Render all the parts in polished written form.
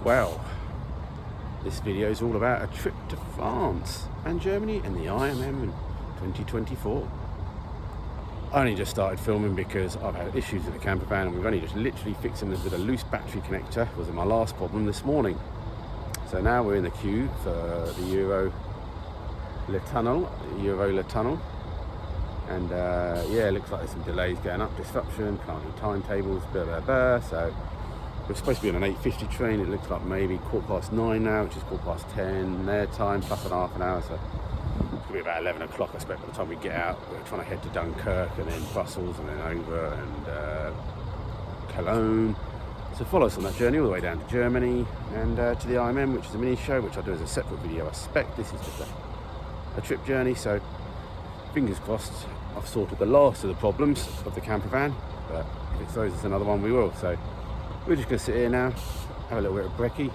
Well, this video is all about a trip to France and Germany and the IMM in 2024. I only just started filming because I've had issues with the camper van, and we've only just literally fixed them with a loose battery connector. Was my last problem this morning. So now we're in the queue for the Euro Le Tunnel, and yeah, it looks like there's some delays going up, disruption, can't read timetables, blah blah blah. So we're supposed to be on an 8:50 train. It looks like maybe 9:15 now, which is 10:15 their time, plus an half an hour. So it's gonna be about 11 o'clock, I expect, by the time we get out. We're trying to head to Dunkirk and then Brussels and then over and Cologne. So follow us on that journey all the way down to Germany and to the IMM, which is a mini show, which I'll do as a separate video. I suspect this is just a trip journey, so fingers crossed I've sorted the last of the problems of the camper van, but if it throws us another one, we will. So we're just going to sit here now, have a little bit of brekkie,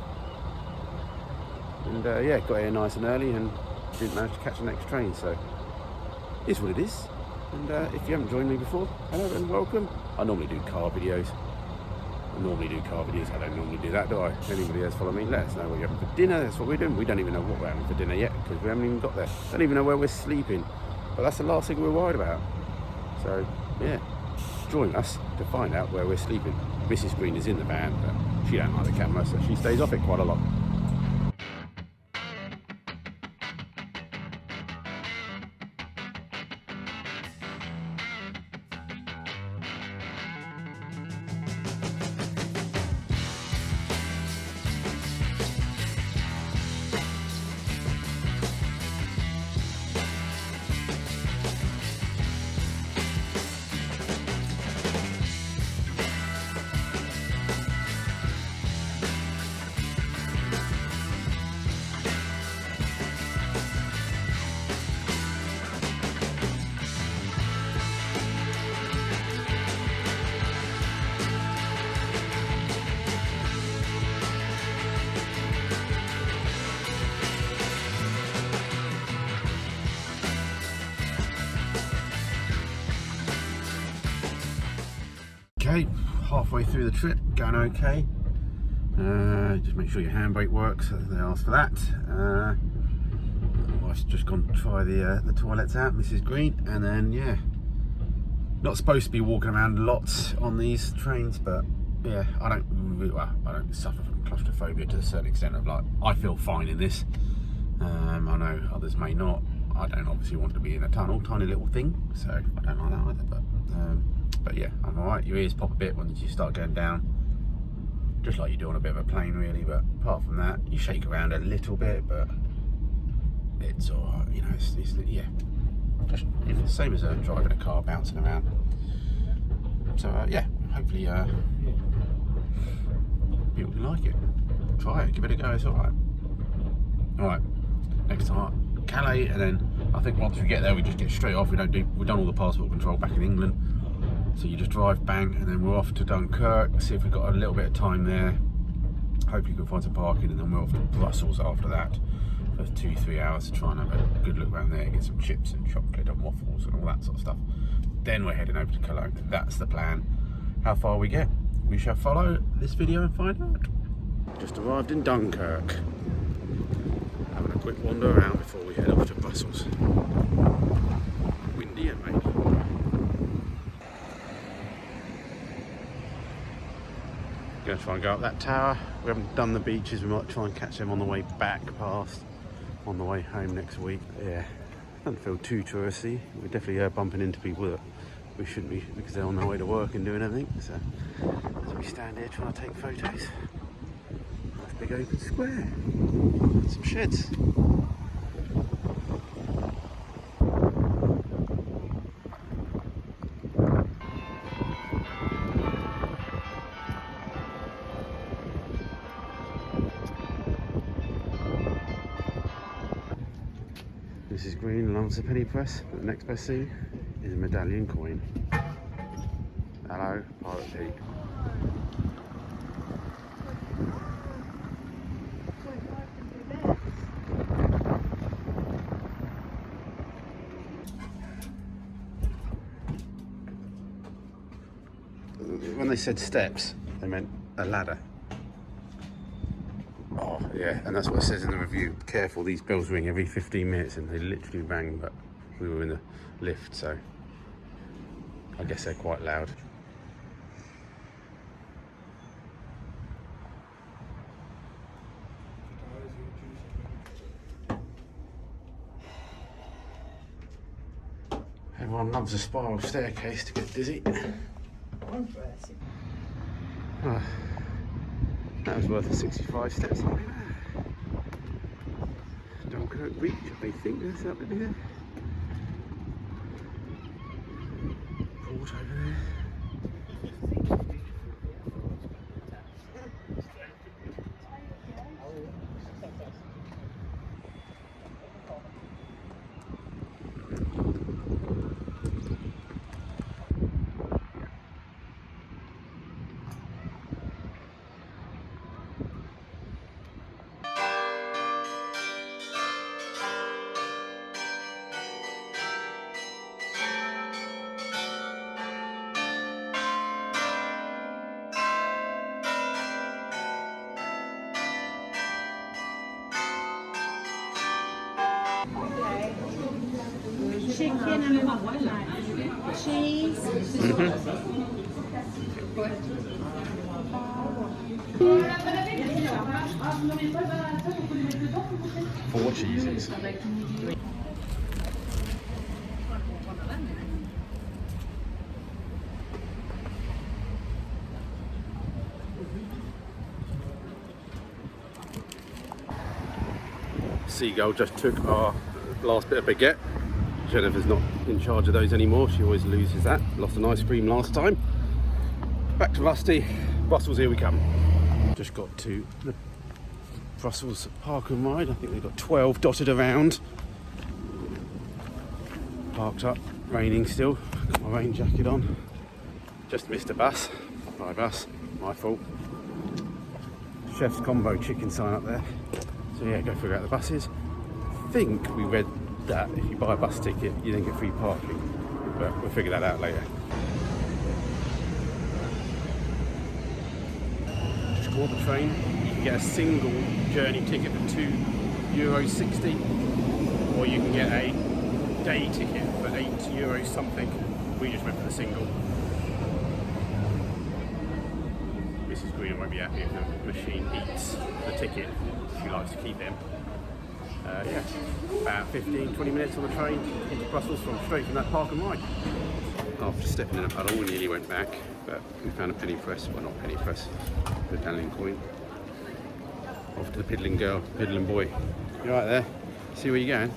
and yeah, got here nice and early and didn't manage to catch the next train, so it is what it is. And if you haven't joined me before, hello and welcome. I normally do car videos. I don't normally do that, do I? If anybody else follow me, let us know what you're having for dinner. That's what we're doing. We don't even know what we're having for dinner yet because we haven't even got there. Don't even know where we're sleeping. But that's the last thing we're worried about. So yeah, join us to find out where we're sleeping. Mrs. Green is in the van, but she don't like the camera, so she stays off it quite a lot. Okay, halfway through the trip, going okay. Just make sure your handbrake works, they ask for that. My wife's just gone to try the toilets out, Mrs. Green, and then yeah, not supposed to be walking around lots on these trains, but yeah, I don't suffer from claustrophobia to a certain extent. Of like, I feel fine in this. I know others may not. I don't obviously want to be in a tunnel, tiny little thing, so I don't like that either. But yeah, I'm alright. Your ears pop a bit once you start going down, just like you do on a bit of a plane, really. But apart from that, you shake around a little bit, but it's alright. You know, it's yeah, just the same as driving a car, bouncing around. So yeah, hopefully yeah, people can like it. Try it, give it a go. It's alright. Alright, next time Calais, and then I think once we get there, we just get straight off. We've done all the passport control back in England. So you just drive, bang, and then we're off to Dunkirk, see if we've got a little bit of time there. Hopefully we can find some parking, and then we're off to Brussels after that for 2-3 hours to try and have a good look around there, get some chips and chocolate and waffles and all that sort of stuff. Then we're heading over to Cologne. That's the plan. How far we get, we shall follow this video and find out. Just arrived in Dunkirk. Having a quick wander around before we head off to Brussels. Windy and rainy. Going to try and go up that tower. We haven't done the beaches. We might try and catch them on the way back past, on the way home next week. Yeah, doesn't feel too touristy. We're definitely bumping into people that we shouldn't be, because they're on their way to work and doing everything. So as we stand here trying to take photos, nice big open square, some sheds. Mrs. Green loves a penny press, but the next best thing is a medallion coin. Hello, Pirate Pete. when they said steps, they meant a ladder. Oh yeah, and that's what it says in the review. Careful, these bells ring every 15 minutes, and they literally rang, but we were in the lift, so I guess they're quite loud. Everyone loves a spiral staircase to get dizzy. Oh, that was worth 65 steps. Duncan Oak Beach, I think there's that bit there. Port over there. Chicken and cheese. Four cheeses. Seagull just took our last bit of baguette. Jennifer's not in charge of those anymore, she always loses that. Lost an ice cream last time. Back to Rusty. Brussels, here we come. Just got to the Brussels Park and Ride. I think they've got 12 dotted around. Parked up, raining still. Got my rain jacket on. Just missed a bus. By bus, my fault. Chef's Combo chicken sign up there. So yeah, go figure out the buses. I think we read that if you buy a bus ticket you then get free parking, but we'll figure that out later. Just caught the train. You can get a single journey ticket for €2.60, or you can get a day ticket for €8 something. We just went for the single. Mrs. Green won't be happy if the machine eats the ticket. She likes to keep them. Yeah, about 15-20 minutes on the train into Brussels straight from that Park and Ride. After stepping in a puddle, we nearly went back, but we found a penny press. Well, not penny press, the Italian coin. Off to the piddling girl, piddling boy. You right there? See where you're going?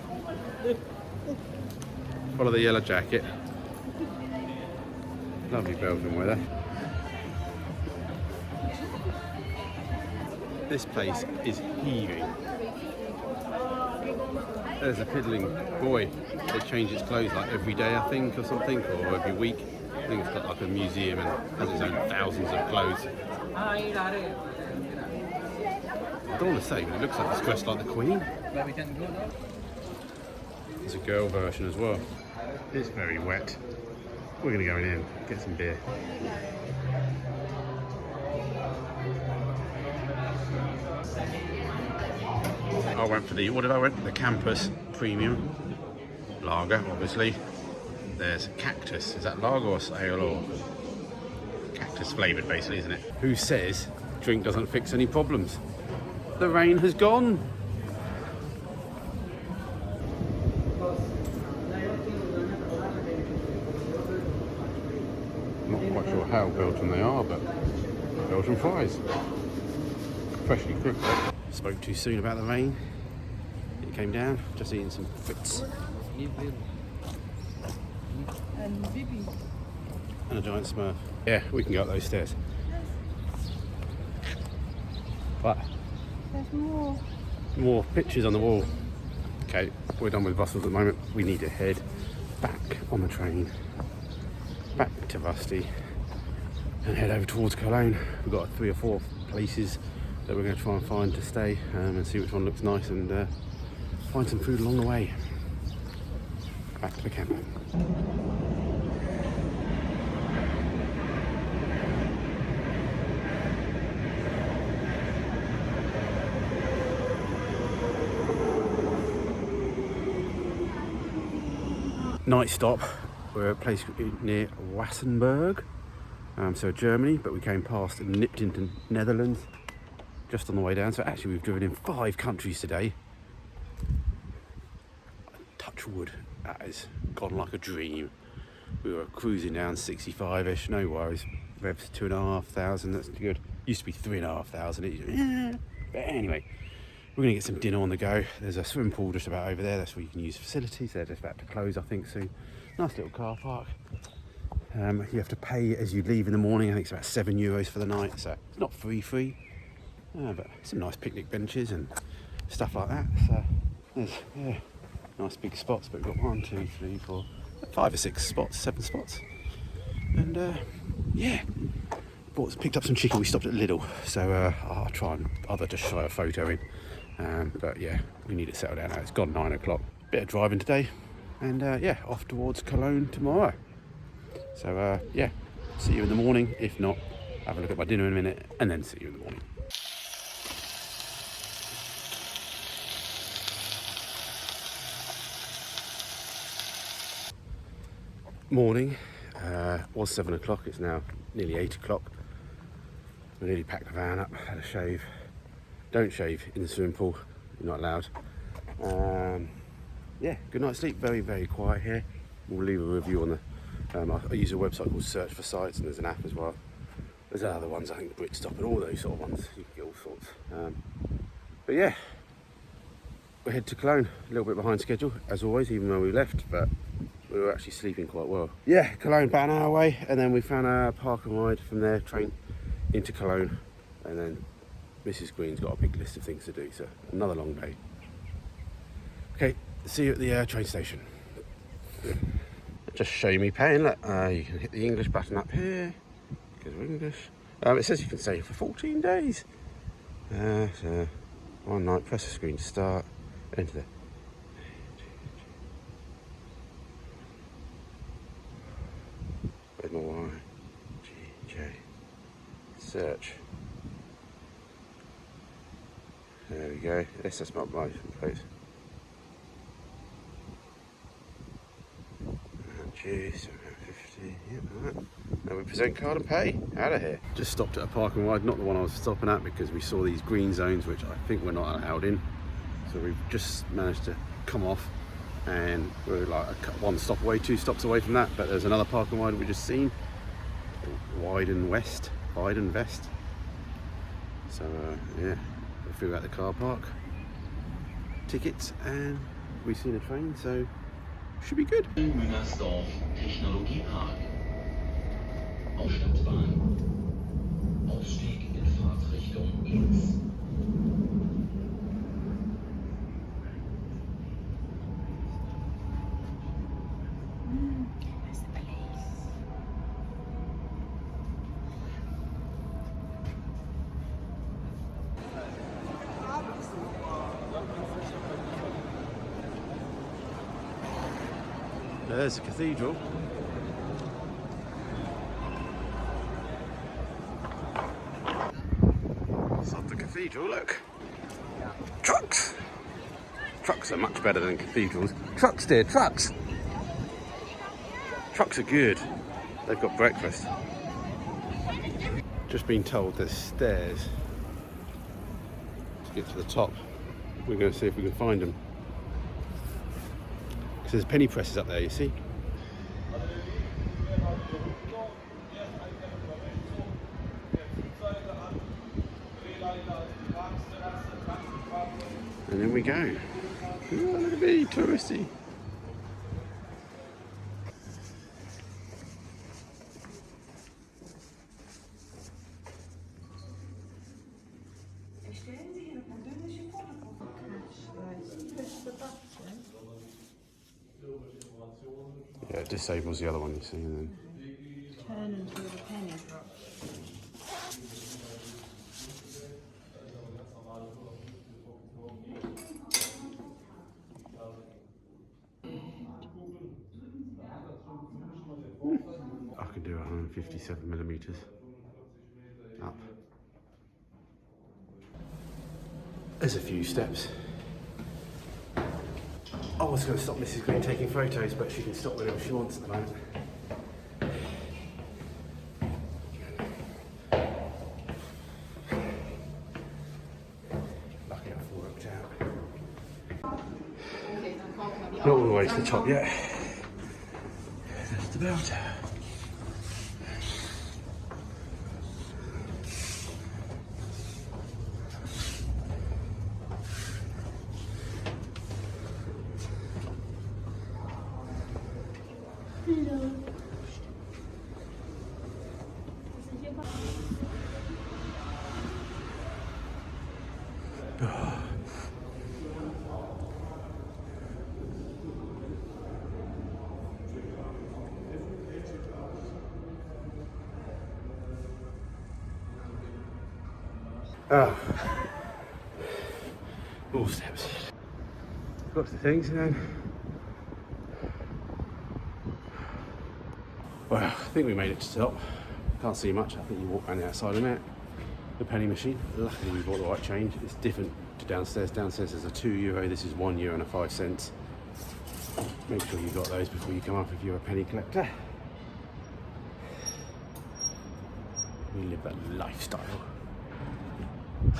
Follow the yellow jacket. Lovely Belgian weather. This place is heaving. There's a piddling boy. They change its clothes like every day, I think, or something, or every week. I think it's got like a museum and has its own thousands of clothes. I don't want to say, but it looks like it's dressed like the Queen. There's a girl version as well. It's very wet. We're going to go in, get some beer. I went for the, what did I went? The Campus Premium Lager, obviously. There's Cactus. Is that lager or ale or cactus flavoured, basically, isn't it? Who says drink doesn't fix any problems? The rain has gone. Not quite sure how Belgian they are, but Belgian fries. Freshly cooked. Spoke too soon about the rain. It came down, just eating some frites. And a giant Smurf. Yeah, we can go up those stairs. But There's more. More pictures on the wall. Okay, we're done with Brussels at the moment. We need to head back on the train, back to Rusty, and head over towards Cologne. We've got 3 or 4 places that we're going to try and find to stay, and see which one looks nice, and find some food along the way. Back to the camp. Night stop. We're at a place near Wassenberg, so Germany, but we came past and nipped into Netherlands just on the way down. So actually we've driven in 5 countries today. Touch wood, that has gone like a dream. We were cruising down 65-ish, no worries. Revs 2,500, that's good. Used to be 3,500. But anyway, we're gonna get some dinner on the go. There's a swimming pool just about over there. That's where you can use facilities. They're just about to close, I think, soon. Nice little car park. You have to pay as you leave in the morning. I think it's about €7 for the night, so it's not free. But some nice picnic benches and stuff like that. So there's nice big spots. But we've got 1, 2, 3, 4, 5 or 6 spots, 7 spots, and picked up some chicken. We stopped at Lidl, so I'll try and just show a photo in. But yeah, we need to settle down now. It's gone 9 o'clock. Bit of driving today, and off towards Cologne tomorrow. So see you in the morning. If not, have a look at my dinner in a minute, and then see you in the morning. Morning. Was 7 o'clock. It's now nearly 8 o'clock. We nearly packed the van up, had a shave. Don't shave in the swimming pool, you're not allowed. Good night's sleep. Very, very quiet here. We'll leave a review on the I use a website called Search for Sites, and there's an app as well. There's other ones, I think Britstop and all those sort of ones. You can get all sorts. But yeah, we head to Cologne, a little bit behind schedule as always, even though we left, but we were actually sleeping quite well. Yeah, Cologne about an hour away, and then we found a park and ride from there, train into Cologne, and then Mrs. Green's got a big list of things to do, so another long day. Okay, see you at the train station. Just show me paying. Look, you can hit the English button up here because we're English. It says you can stay for 14 days. So one night, press the screen to start, enter the where's my Y? G, J. Search. There we go. This is my license plate. G750. Yep, right. Now we present card and pay. Out of here. Just stopped at a park and ride, not the one I was stopping at, because we saw these green zones which I think we're not allowed in. So we've just managed to come off, and we're like 1 stop away, 2 stops away from that. But there's another park and ride we just seen. Weiden West. So we'll figure out the car park, tickets, and we've seen a train, so should be good. Müngersdorf Technologiepark. Aufstandbahn. Ausstieg in Fahrtrichtung links. There's the cathedral. It's not the cathedral, look. Trucks! Trucks are much better than cathedrals. Trucks, dear, trucks! Trucks are good. They've got breakfast. Just been told there's stairs to get to the top. We're going to see if we can find them. There's penny presses up there, you see. And then we go. Oh, look at me, touristy. Yeah, it disables the other one, you see, and then Turn until the penny drops. I can do 157 millimeters up. There's a few steps. I was going to stop Mrs. Green taking photos, but she can stop whenever she wants at the moment. Lucky I've worked out. Not all the way to the top yet. There's the bell tower. Oh, more steps. Lots of things then. Well, I think we made it to the top. Can't see much. I think you walk around the outside of it. The penny machine. Luckily we bought the right change. It's different to downstairs. Downstairs there's a €2. This is €1 and 5 cents. Make sure you got those before you come up if you're a penny collector. We live that lifestyle.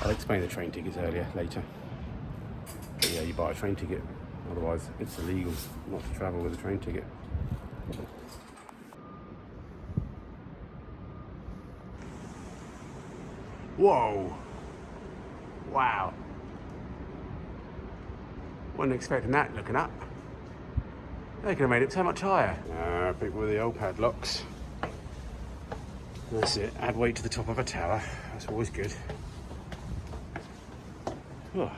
I'll explain the train tickets later. But yeah, you buy a train ticket, otherwise it's illegal not to travel with a train ticket. Whoa! Wow! Wasn't expecting that looking up. They could have made it so much higher. People with the old padlocks. That's it, add weight to the top of a tower. That's always good. Oh.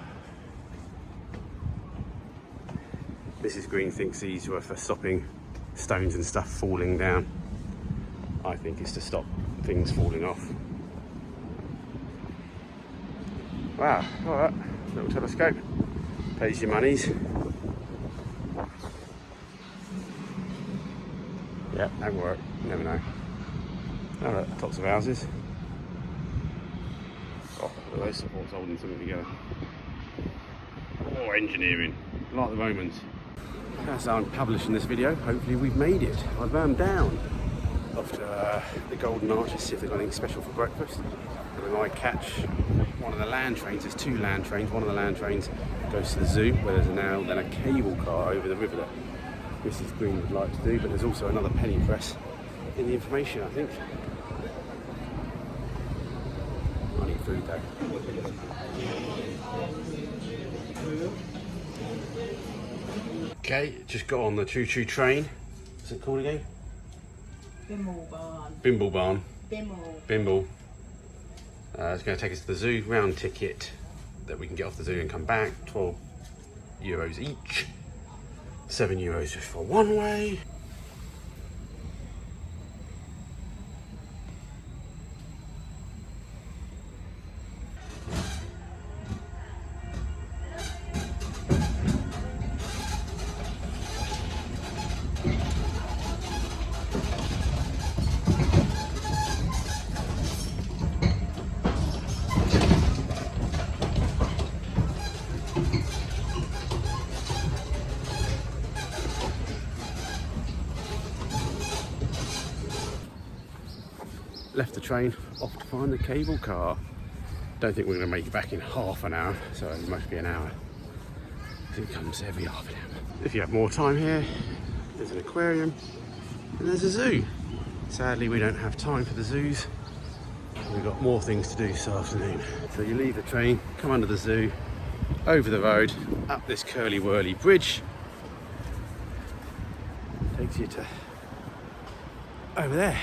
Mrs. Green thinks these were for stopping stones and stuff falling down. I think it's to stop things falling off. Wow, alright, little telescope. Pays your monies. Yeah, that work, you never know. Oh, look, tops of houses. Oh, look at those supports holding something together. Oh, engineering, like the Romans. As I'm publishing this video, hopefully we've made it. I've down off to the Golden Arch to see if they've got anything special for breakfast. And we might catch one of the land trains. There's 2 land trains. One of the land trains goes to the zoo, where there's now then a cable car over the river that Mrs. Green would like to do, but there's also another penny press in the information, I think. I need food though. Okay, just got on the choo-choo train. What's it called again? Bimblebaan. Bimblebaan. Bimble. Bimble. It's going to take us to the zoo. Round ticket that we can get off the zoo and come back. €12 each. €7 just for one way. Left the train, off to find the cable car. Don't think we're going to make it back in half an hour, so it must be an hour. It comes every half an hour. If you have more time here, there's an aquarium and there's a zoo. Sadly, we don't have time for the zoos. We've got more things to do this afternoon. So you leave the train, come under the zoo, over the road, up this curly-whirly bridge. Takes you to over there.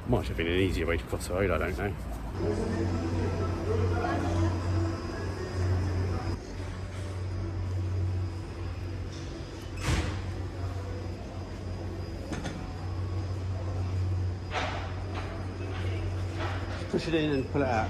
Might have been an easier way to cross the road, I don't know. Push it in and pull it out.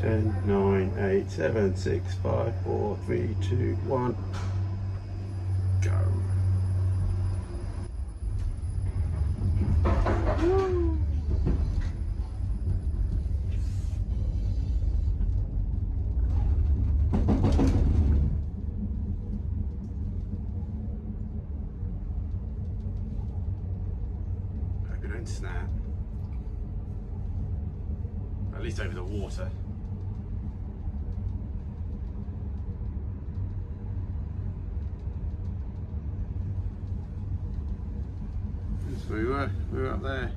10, 9, 8, 7, 6, 5, 4, 3, 2, 1. Go. Hope you don't snap. At least over the water. So we were up there.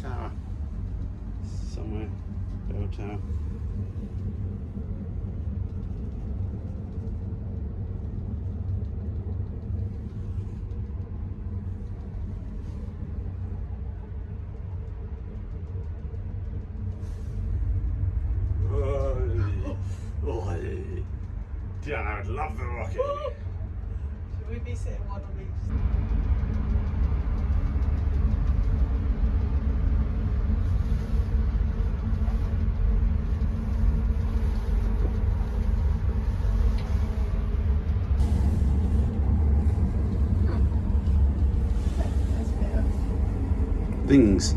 Tower. Somewhere. Bell tower. Yeah, I would love the rocket. Should we be sitting one on each? Things.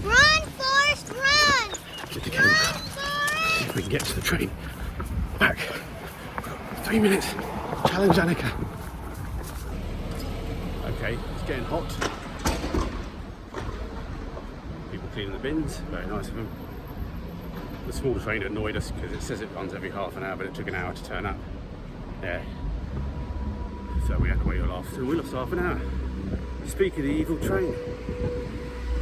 Run, Forrest, run! Get the Run, camera. Forrest! See if we can get to the train. Back. 3 minutes. Challenge Annika. Okay, it's getting hot. People cleaning the bins. Very nice of them. The small train annoyed us because it says it runs every half an hour, but it took an hour to turn up. Yeah. So we had to wait so we lost half an hour. Speak of the evil train.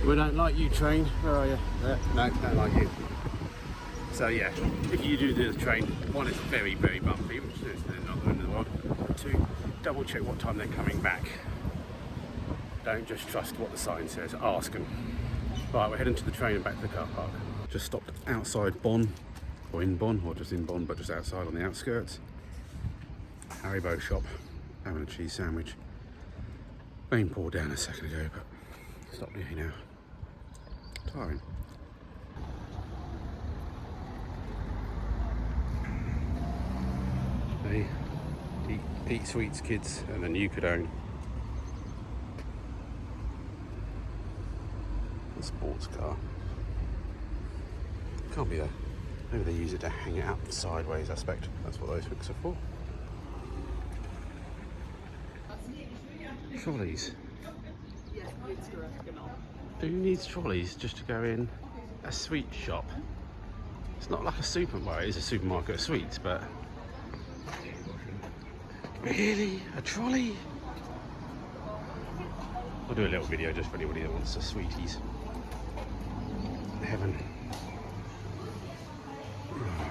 We don't like you, train. Where are you? There. No, don't like you. So yeah, if you do the train, one, it's very, very bumpy, which is not the end of the world. Two, double check what time they're coming back. Don't just trust what the sign says, ask them. Right, we're heading to the train and back to the car park. Just stopped outside Bonn, or in Bonn, or just in Bonn, but just outside on the outskirts. Haribo shop, having a cheese sandwich. Rain poured down a second ago, but stopped nearly now. Tiring. Hey, eat sweets, kids, and then you could own a sports car. Can't be there. Maybe they use it to hang it up sideways, I suspect. That's what those hooks are for. Trolleys. Who needs trolleys just to go in a sweet shop? It's not like a supermarket. Well, it is a supermarket of sweets, but really? A trolley? I'll do a little video just for anybody that wants a sweeties. Heaven.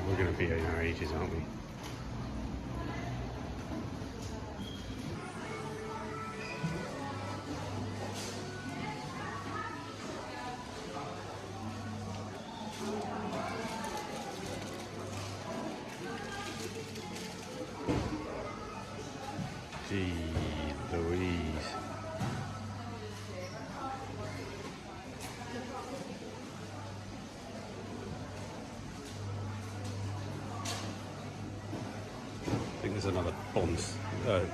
We're going to be here in our ages, aren't we? Gee Louise. I think there's another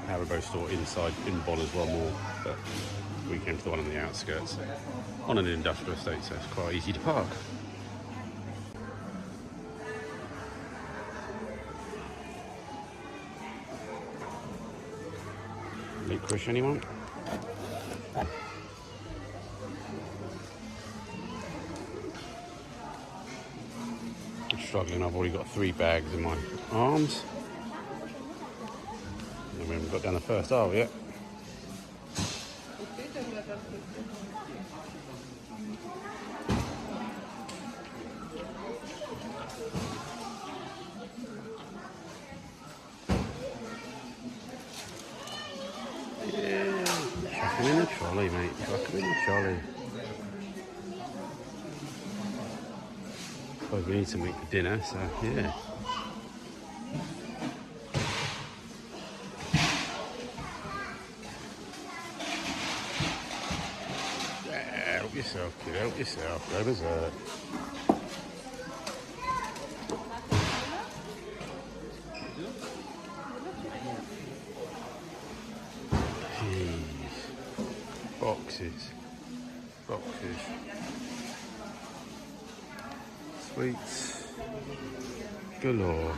Haribo store inside in Bonn as well, more, but we came to the one on the outskirts on an industrial estate, so it's quite easy to park. Licorice, anyone? I'm struggling. I've already got 3 bags in my arms. And we haven't got down the first aisle yet. Yeah, chuck 'em in the trolley, mate. Chuck 'em in the trolley. Suppose we need something for dinner, so yeah. Help yourself, kid, help yourself. Go berserk. boxes. Boxes. Sweets. Galore.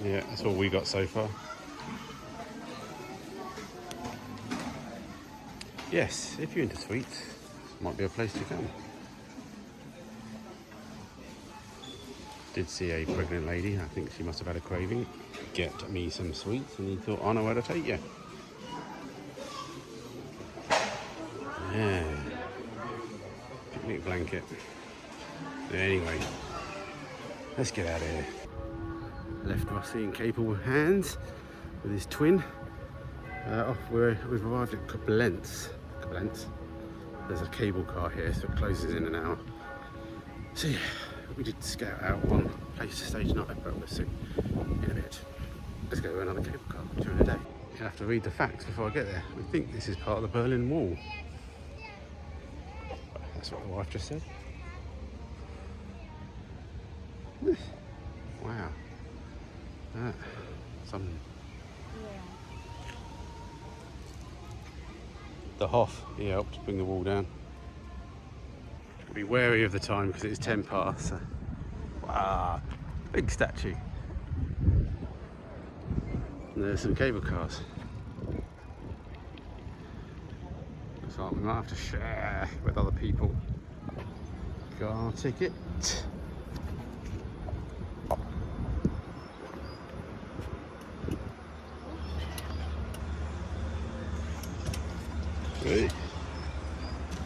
Yeah, that's all we got so far. Yes, if you're into sweets, this might be a place to come. Did see a pregnant lady, I think she must have had a craving. Get me some sweets, and he thought, I know where to take you. Yeah. Picnic blanket. Anyway, let's get out of here. Left Rossi in capable hands with his twin. We've arrived at Koblenz. There's a cable car here, so it closes in an hour. So yeah, we did scout out one place to stage night, but we'll see in a bit. Let's go to another cable car during the day. You have to read the facts before I get there. We think this is part of the Berlin Wall. That's what the wife just said. Wow. Some. The Hof, he helped bring the wall down. Be wary of the time because it's 10 past. So. Wow, big statue. And there's some cable cars. Looks like we might have to share with other people. Car ticket.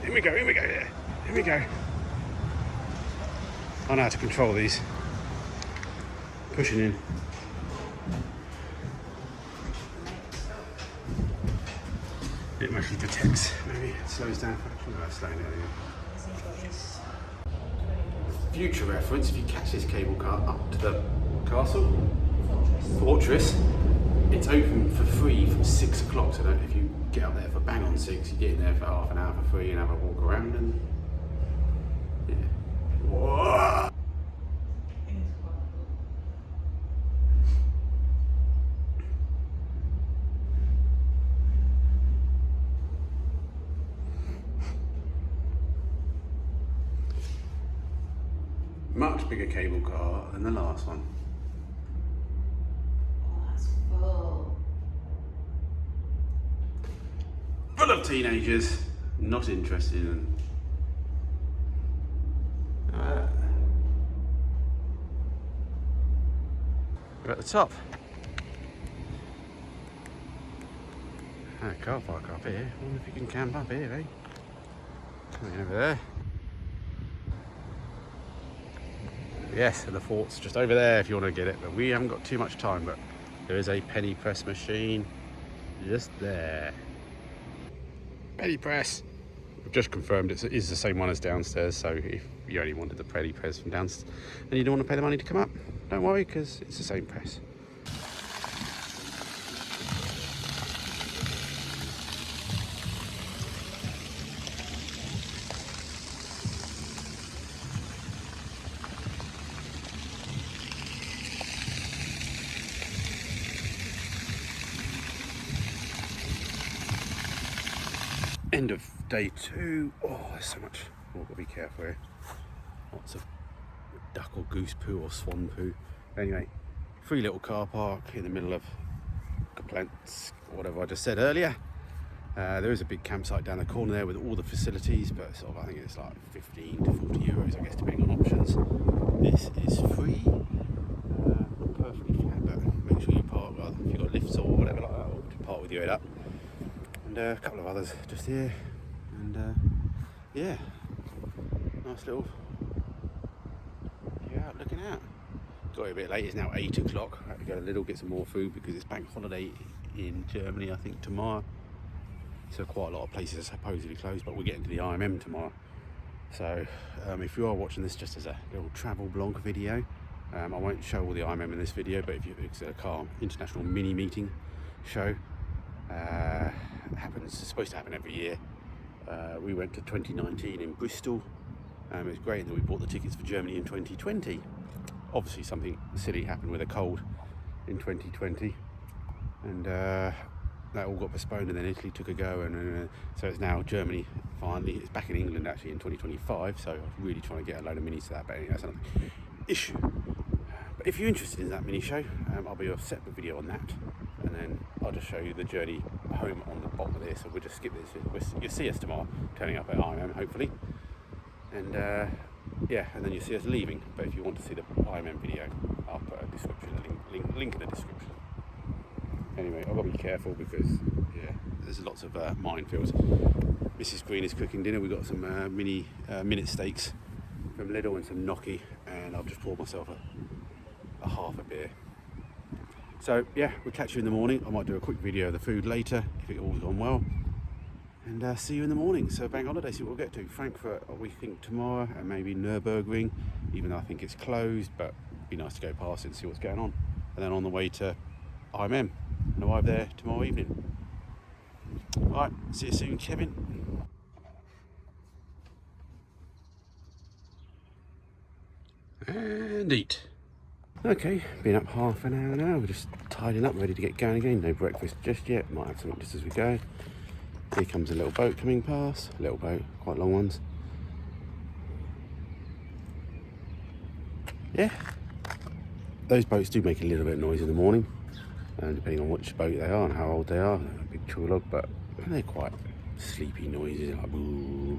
Here we go, yeah. Here we go. I know how to control these. Pushing in. It actually detects, maybe it slows down. Slowing down again. Future reference, if you catch this cable car up to the castle, Fortress, it's open for free from 6 o'clock, so if you get up there for bang on 6, you get in there for half an hour for free and have a walk around and yeah. Whoa. Much bigger cable car than the last one. Oh, that's full. Full of teenagers, not interested in. We're at the top. Car park up here. I wonder if you can camp up here, eh? Coming over there. Yes, and the fort's just over there if you want to get it, but we haven't got too much time, but there is a penny press machine just there. Penny press. We've just confirmed it is the same one as downstairs, so if you only wanted the penny press from downstairs and you don't want to pay the money to come up, don't worry, because it's the same press. End of day 2. Oh, there's so much. Oh, gotta be careful here. Lots of duck or goose poo or swan poo. Anyway, free little car park in the middle of Koblenz, whatever I just said earlier. There is a big campsite down the corner there with all the facilities, but sort of I think it's like 15 to 40 euros, I guess, depending on options. This is free, not perfectly flat, but make sure you park. Well, if you've got lifts or whatever like that, or to park with your head up. And a couple of others just here, and yeah, nice little view out, looking out. Got a bit late, it's now 8 o'clock. I had to go a little, get some more food because it's bank holiday in Germany, I think, tomorrow. So quite a lot of places are supposedly closed, but we're getting to the IMM tomorrow. So if you are watching this just as a little travel blog video, I won't show all the IMM in this video, but if it's a car international mini meeting show. It's supposed to happen every year. We went to 2019 in Bristol. It was great that we bought the tickets for Germany in 2020. Obviously something silly happened with a cold in 2020, and that all got postponed, and then Italy took a go, and so it's now Germany finally. It's back in England actually in 2025, so I'm really trying to get a load of minis to that, but anyway, that's another issue. But if you're interested in that mini show, I'll be a separate video on that, and then I'll just show you the journey home on the bottom of this, so we'll just skip this. You'll see us tomorrow turning up at IMM hopefully, and yeah, and then you'll see us leaving. But if you want to see the IMM video, I'll put a link in the description. Anyway, I've got to be careful because, yeah, there's lots of minefields. Mrs. Green is cooking dinner. We've got some mini minute steaks from Lidl and some gnocchi, and I've just poured myself a half a beer. So, yeah, we'll catch you in the morning. I might do a quick video of the food later if it all's gone well. And see you in the morning. So, bank holiday, see what we'll get to. Frankfurt, we think tomorrow, and maybe Nürburgring, even though I think it's closed, but it'd be nice to go past it and see what's going on. And then on the way to IMM. And arrive there tomorrow evening. Alright, see you soon, Kevin. And eat. Okay, been up half an hour now. We're just tidying up, ready to get going again. No breakfast just yet. Might have something just as we go. Here comes a little boat coming past. Little boat, quite long ones. Yeah. Those boats do make a little bit of noise in the morning. Depending on which boat they are and how old they are. They're a big trawlog, but they're quite sleepy noises, like boo.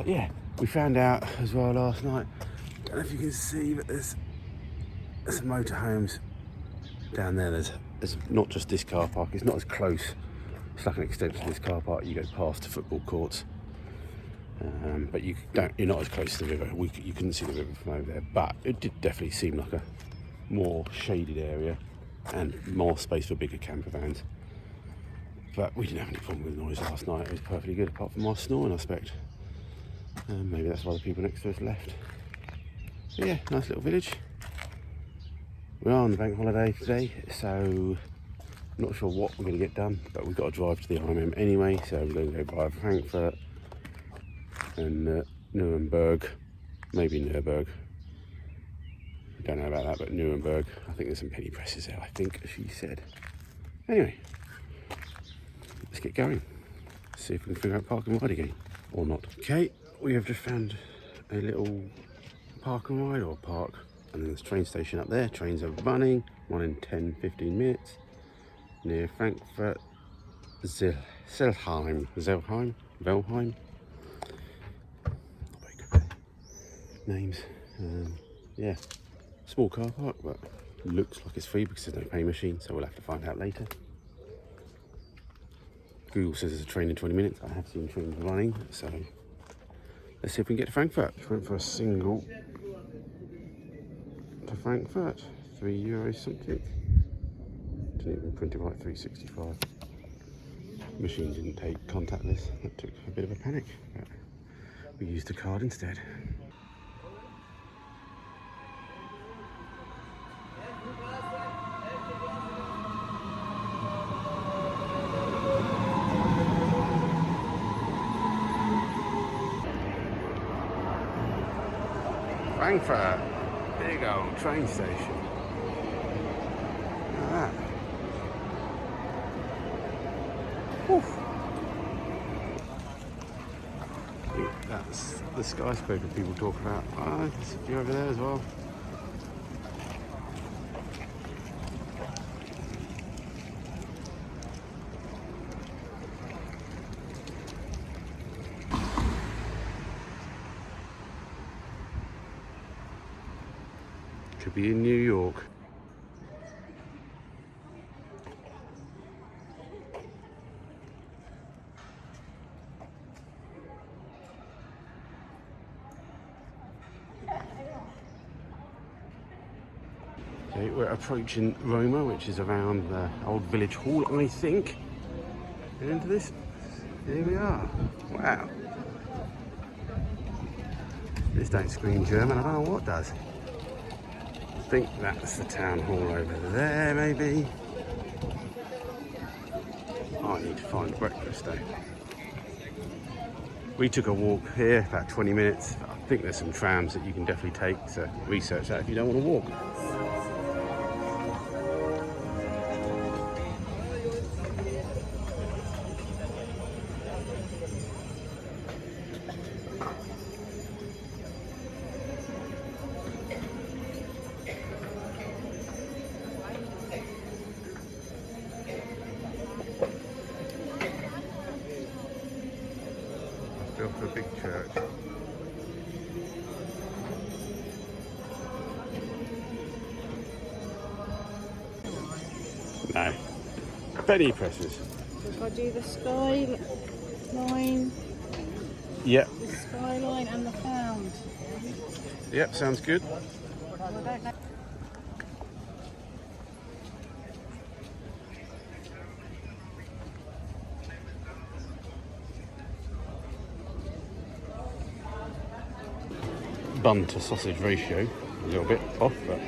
Yeah, we found out as well last night. I don't know if you can see, but there's some motorhomes down there. There's not just this car park. It's not as close. It's like an extension of this car park. You go past the football courts, but you're not as close to the river. You couldn't see the river from over there, but it did definitely seem like a more shaded area and more space for bigger camper vans. But we didn't have any problem with the noise last night. It was perfectly good, apart from our snoring, I expect. Maybe that's why the people next to us left. But yeah, nice little village. We are on the bank holiday today, so I'm not sure what we're going to get done, but we've got to drive to the IMM anyway, so we're going to go by Frankfurt and Nuremberg, maybe Nürburg. Don't know about that, but Nuremberg. I think there's some penny presses there, I think she said. Anyway, let's get going. See if we can figure out park and ride again, or not. Okay, we have just found a little park and ride, or park, and then there's a train station up there. Trains are running, one in 10-15 minutes, near Frankfurt, Velheim. Names, yeah. Small car park, but looks like it's free because there's no pay machine, so we'll have to find out later. Google says there's a train in 20 minutes. I have seen trains running, so let's see if we can get to Frankfurt. Just went for a single to Frankfurt, €3 something. Didn't even print it right, 365. Machine didn't take contactless. That took a bit of a panic, but we used the card instead. Frankfurt, big old train station. Look at that. Oof. I think that's the skyscraper people talk about. There's a few over there as well. Could be in New York. Okay, we're approaching Roma, which is around the old village hall, I think. And into this, here we are. Wow. This don't scream German, I don't know what does. I think that's the town hall over there, maybe. I need to find breakfast though. We took a walk here, about 20 minutes. I think there's some trams that you can definitely take, so research that if you don't want to walk. We're off to a big church. No. Penny presses. If I do the sky line, Yep. the skyline and the pound. Yep, sounds good. I don't know. Bun to sausage ratio, a little bit off, but.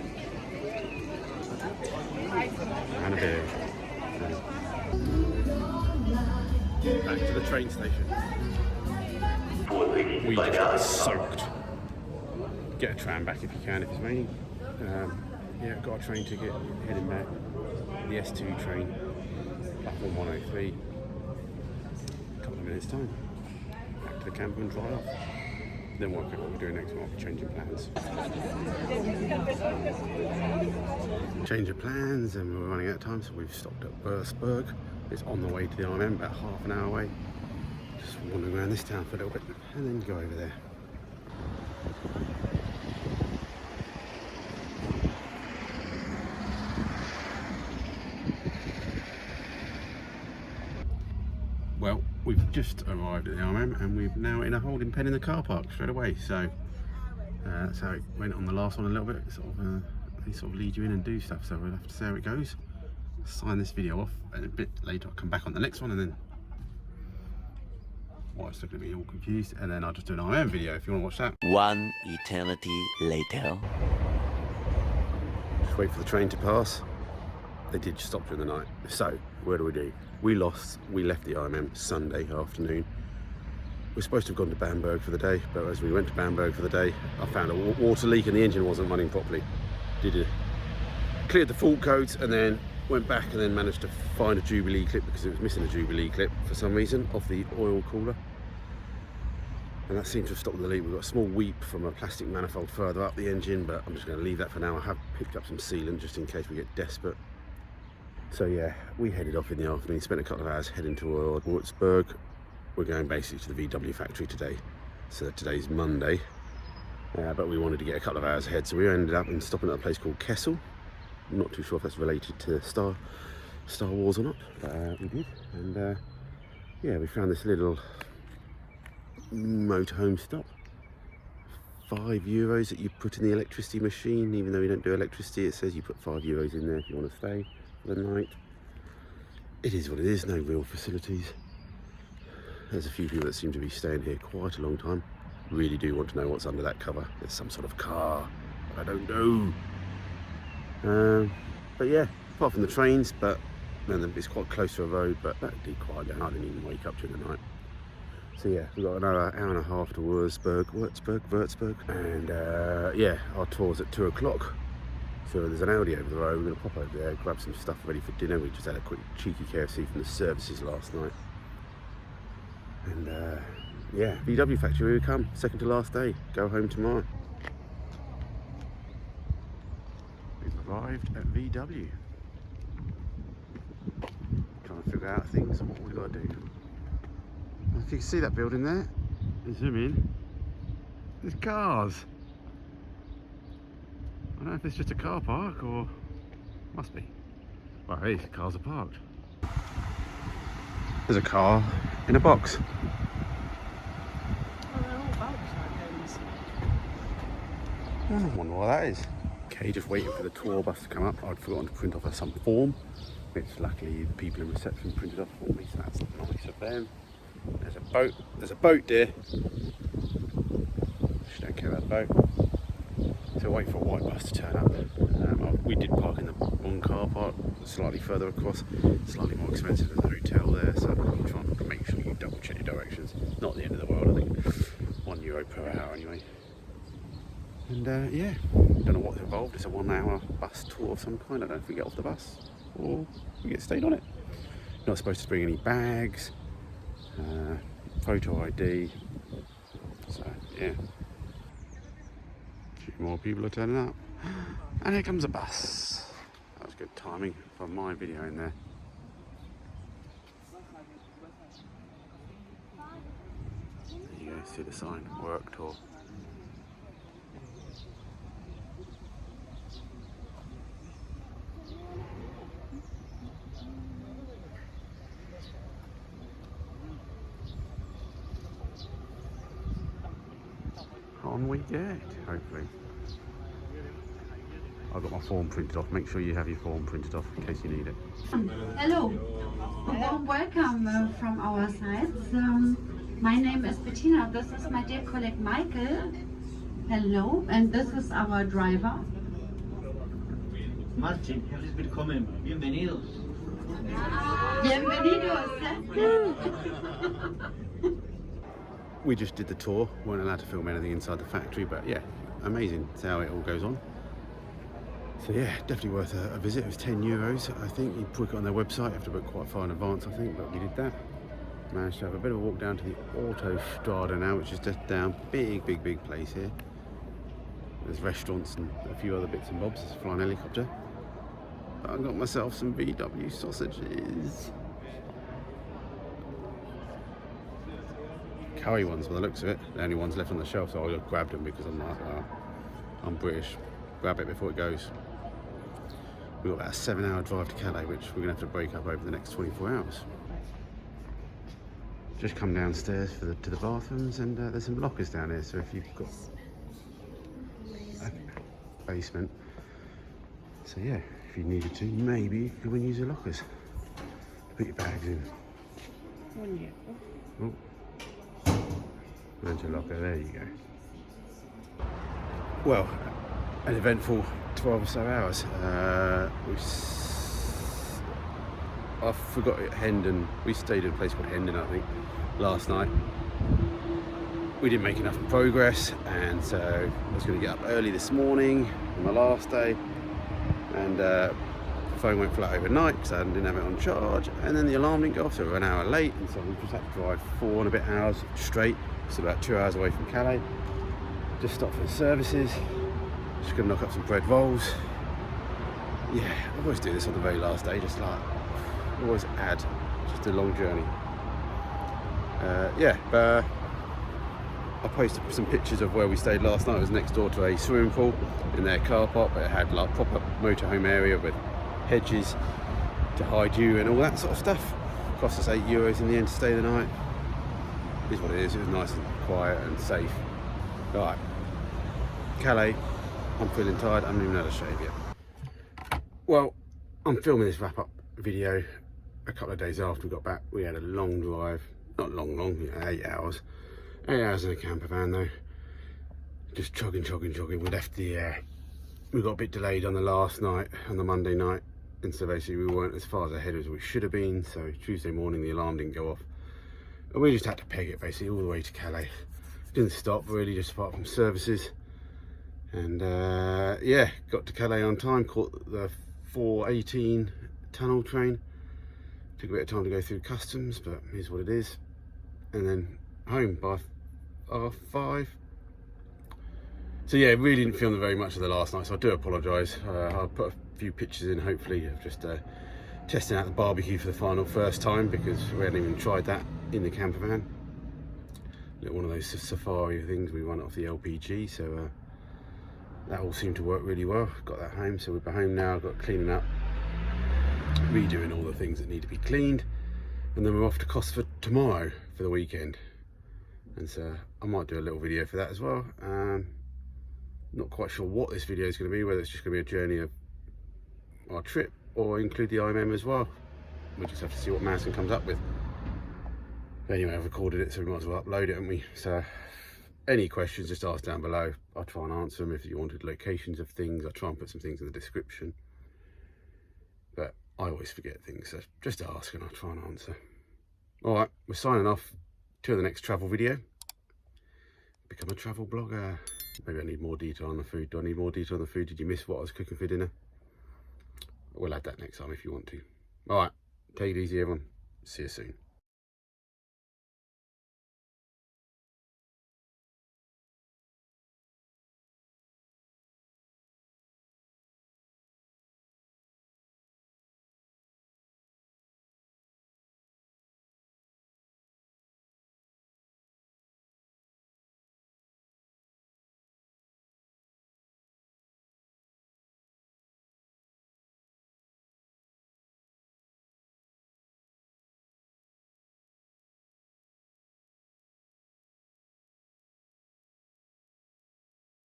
And a beer. Back to the train station. We just got soaked. Get a tram back if you can, if it's raining. Yeah, got a train ticket, heading back. The S2 train, platform 103. A couple of minutes time. Back to the camper and dry off. Then work out what we're doing next month, changing plans. Change of plans, and we're running out of time, so we've stopped at Würzburg. It's on the way to the IMM, about half an hour away. Just wandering around this town for a little bit, and then go over there. Well, we've just arrived at the IMM and we're now in a holding pen in the car park straight away. So that's how it went on the last one a little bit. They sort of lead you in and do stuff. So we'll have to see how it goes. Sign this video off, and a bit later I'll come back on the next one, and then it's looking at me all confused. And then I'll just do an IMM video if you want to watch that. One eternity later. Just wait for the train to pass. They did stop during the night. So what do? We left the IMM Sunday afternoon. We're supposed to have gone to Bamberg for the day, but as we went to Bamberg for the day, I found a water leak and the engine wasn't running properly. Cleared the fault codes and then went back and then managed to find a Jubilee clip because it was missing a Jubilee clip for some reason off the oil cooler. And that seemed to have stopped the leak. We've got a small weep from a plastic manifold further up the engine, but I'm just going to leave that for now. I have picked up some sealant just in case we get desperate. So yeah, we headed off in the afternoon, spent a couple of hours heading toward Würzburg. We're going basically to the VW factory today. So today's Monday, but we wanted to get a couple of hours ahead. So we ended up stopping at a place called Kessel. I'm not too sure if that's related to Star Wars or not, but we did. And yeah, we found this little motorhome stop. €5 that you put in the electricity machine. Even though we don't do electricity, it says you put €5 in there if you want to stay for the night. It is what it is, no real facilities. There's a few people that seem to be staying here quite a long time. Really do want to know what's under that cover. There's some sort of car, but I don't know. But yeah, apart from the trains, but it's quite close to a road, but that did quiet down. I didn't even wake up during the night. So yeah, we've got another hour and a half to Würzburg, and yeah, our tour's at 2 o'clock. So there's an Audi over the road. We're going to pop over there, grab some stuff ready for dinner. We just had a quick cheeky KFC from the services last night. And yeah, VW factory we come, second to last day, go home tomorrow. We've arrived at VW. Trying to figure out things and what we've got to do. If you can see that building there, zoom in, there's cars. I don't know if it's just a car park or must be. Well, hey, cars are parked. There's a car in a box. Oh, they're all bulbs like those. I wonder what that is. Okay, just waiting for the tour bus to come up. I'd forgotten to print off some form, which luckily the people in reception printed off for me, so that's nice of them. There's a boat there. She don't care about the boat. So wait for a white bus to turn up. We did park in the one car park, slightly further across, slightly more expensive than the hotel there, so I'm trying to make sure you double check your directions. Not the end of the world, I think. €1 per hour anyway. And yeah, don't know what's involved. It's a 1 hour bus tour of some kind. I don't know if we get off the bus or we get stayed on it. You're not supposed to bring any bags, photo ID, so yeah. A few more people are turning up. And here comes a bus. That was good timing for my video in there. There you go. See the sign, work tour. On we get, hopefully. I've got my form printed off. Make sure you have your form printed off in case you need it. Hello, a warm welcome from our side. My name is Bettina. This is my dear colleague Michael. Hello, and this is our driver. Martin, herzlich willkommen. Bienvenidos. Bienvenidos. We just did the tour. Weren't allowed to film anything inside the factory, but yeah, amazing. That's how it all goes on. So yeah, definitely worth a visit. It was €10. I think you book it on their website. You have to book quite far in advance, I think, but we did that. Managed to have a bit of a walk down to the Autostrada now, which is just down. Big place here. There's restaurants and a few other bits and bobs. There's a flying helicopter. I got myself some VW sausages. Curry ones by the looks of it. The only ones left on the shelf, so I grabbed them because I'm like, well, I'm British. Grab it before it goes. We've got about a 7-hour drive to Calais, which we're going to have to break up over the next 24 hours. Just come downstairs to the bathrooms, and there's some lockers down here, so if you've got a basement, so yeah, if you needed to, maybe you could use the lockers to put your bags in. Oh. There's your locker, there you go. Well, an eventful 12 or so hours. I forgot it, Hendon. We stayed at a place called Hendon, I think, last night. We didn't make enough progress, and so I was going to get up early this morning on my last day, and the phone went flat overnight because I didn't have it on charge, and then the alarm didn't go off, so we were an hour late, and so we just had to drive 4 and a bit hours straight. It's about 2 hours away from Calais. Just stopped for the services. Just gonna knock up some bread rolls. Yeah, I always do this on the very last day, just like always add just a long journey. I posted some pictures of where we stayed last night. It was next door to a swimming pool in their car park, but it had like proper motorhome area with hedges to hide you and all that sort of stuff. Cost us €8 in the end to stay the night. It is what it is. It was nice and quiet and safe. Right, Calais. I'm feeling tired. I haven't even had a shave yet. Well, I'm filming this wrap-up video a couple of days after we got back. We had a long drive. Not long, 8 hours. 8 hours in a camper van though. Just chugging. We left we got a bit delayed on the last night, on the Monday night. And so basically we weren't as far ahead as we should have been. So Tuesday morning the alarm didn't go off. And we just had to peg it basically all the way to Calais. Didn't stop really, just apart from services. And yeah, got to Calais on time, caught the 4:18 tunnel train. Took a bit of time to go through customs, but here's what it is. And then home by 5. So yeah, really didn't film very much of the last night, so I do apologise. I'll put a few pictures in, hopefully, of just testing out the barbecue for the first time, because we hadn't even tried that in the camper van. One of those safari things we run off the LPG, so that all seemed to work really well. Got that home, so we're home now. Got cleaning up, redoing all the things that need to be cleaned, and then we're off to Costa tomorrow for the weekend. And so I might do a little video for that as well. Not quite sure what this video is going to be, whether it's just going to be a journey of our trip or include the IMM as well. We'll just have to see what Madison comes up with. But anyway, I've recorded it, so we might as well upload it, haven't we? So any questions, just ask down below. I'll try and answer them. If you wanted locations of things, I'll try and put some things in the description. But I always forget things, so just ask and I'll try and answer. All right, we're signing off to the next travel video. Become a travel blogger. Maybe I need more detail on the food. Do I need more detail on the food? Did you miss what I was cooking for dinner? We'll add that next time if you want to. All right, take it easy, everyone. See you soon.